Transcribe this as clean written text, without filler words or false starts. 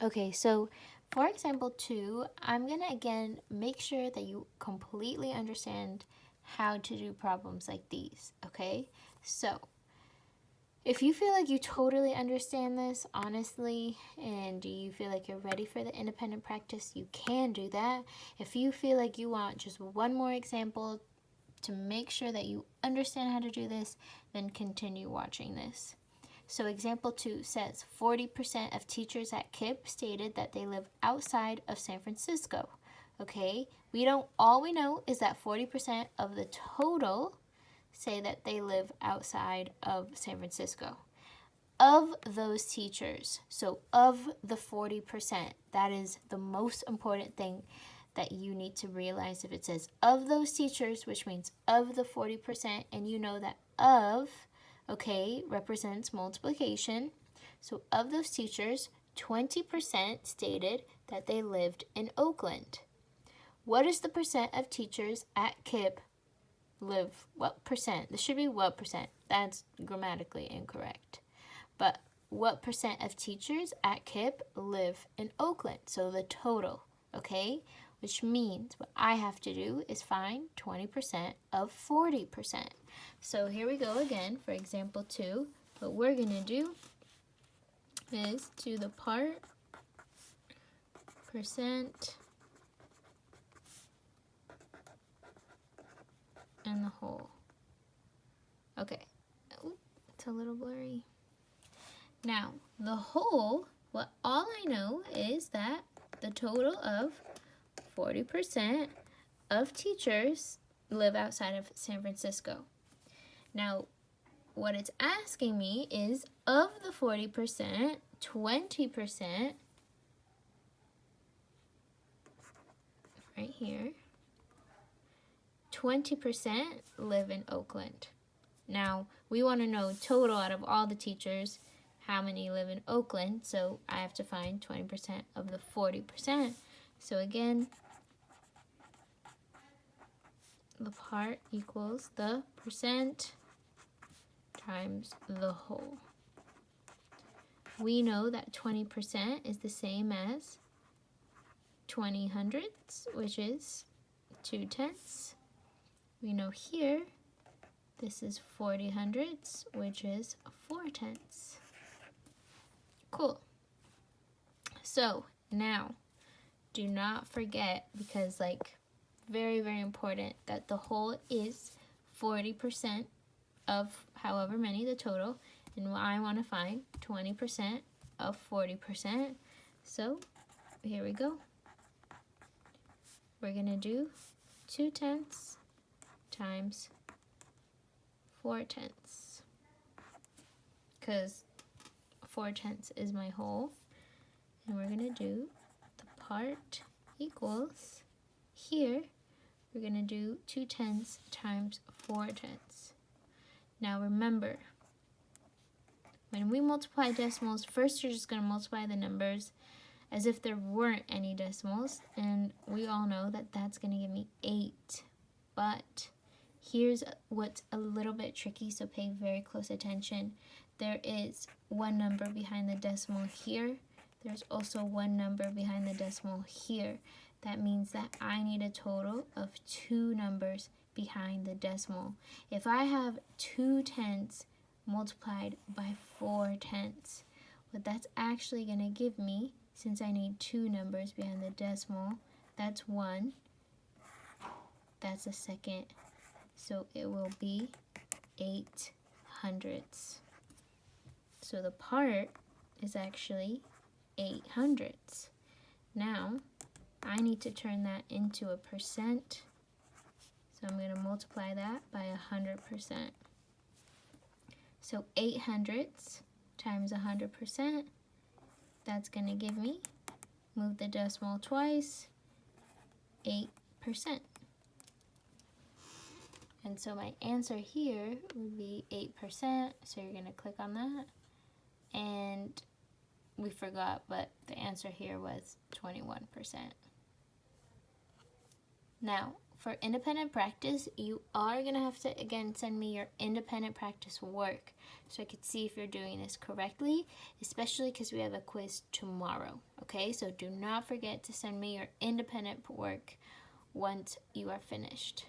Okay, so for example 2, I'm going to again make sure that you completely understand how to do problems like these, okay? So if you feel like you totally understand this, honestly, and you feel like you're ready for the independent practice, you can do that. If you feel like you want just one more example to make sure that you understand how to do this, then continue watching this. So example 2 says 40% of teachers at KIPP stated that they live outside of San Francisco. Okay, all we know is that 40% of the total say that they live outside of San Francisco. Of those teachers, so of the 40%, that is the most important thing that you need to realize. If it says of those teachers, which means of the 40%, and you know that of, okay, represents multiplication. So of those teachers, 20% stated that they lived in Oakland. What is the percent of teachers at KIPP live? What percent? This should be what percent. That's grammatically incorrect. But what percent of teachers at KIPP live in Oakland? So the total, okay? Which means what I have to do is find 20% of 40%. So here we go again for example 2. What we're going to do is to the part percent and the whole. Okay, it's a little blurry. Now, the whole, all I know is that the total of 40% of teachers live outside of San Francisco. Now, what it's asking me is of the 40%, 20%, right here, 20% live in Oakland. Now, we want to know total out of all the teachers, how many live in Oakland, so I have to find 20% of the 40%. So again, the part equals the percent times the whole. We know that 20% is the same as 20 hundredths, which is 2 tenths. We know here this is 40 hundredths, which is 4 tenths. Cool. So now, do not forget, because very, very important, that the whole is 40% of however many, the total, and I want to find 20% of 40%. So here we go. We're going to do 2 tenths times 4 tenths, because 4 tenths is my whole, and we're going to do the part equals, here we're going to do 2 tenths times 4 tenths. Now remember, when we multiply decimals, first you're just going to multiply the numbers as if there weren't any decimals, and we all know that that's going to give me 8. But here's what's a little bit tricky, so pay very close attention. There is one number behind the decimal here. There's also one number behind the decimal here. That means that I need a total of 2 numbers behind the decimal. If I have 2 tenths multiplied by 4 tenths, what that's actually going to give me, since I need 2 numbers behind the decimal, that's 1, that's a second, so it will be 8 hundredths. So the part is actually 8 hundredths. Now, I need to turn that into a percent, so I'm going to multiply that by 100%. So 8 hundredths times 100%, that's going to give me, move the decimal twice, 8%. And so my answer here would be 8%, so you're going to click on that. And we forgot, but the answer here was 21%. Now, for independent practice, you are going to have to, again, send me your independent practice work so I could see if you're doing this correctly, especially because we have a quiz tomorrow, okay? So do not forget to send me your independent work once you are finished.